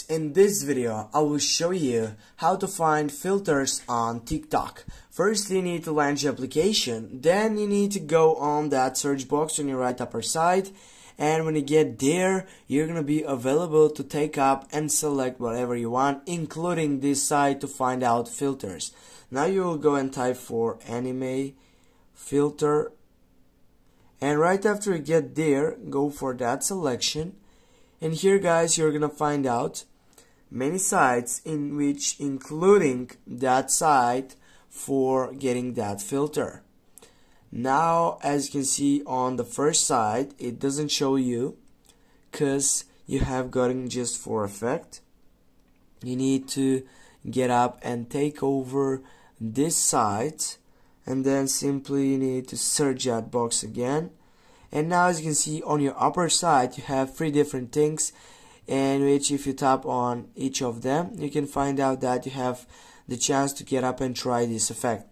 in this video I will show you how to find filters on TikTok. First you need to launch the application, then you need to go on that search box on your right upper side, and when you get there you're gonna be available to take up and select whatever you want, including this site to find out filters. Now you will go and type for anime filter, and right after you get there, go for that selection. And here guys, you're gonna find out many sites in which including that site for getting that filter. Now as you can see on the first site, it doesn't show you because you have gotten just for effect. You need to get up and take over this site, and then simply you need to search that box again. And now as you can see on your upper side, you have three different things, in which if you tap on each of them, you can find out that you have the chance to get up and try this effect.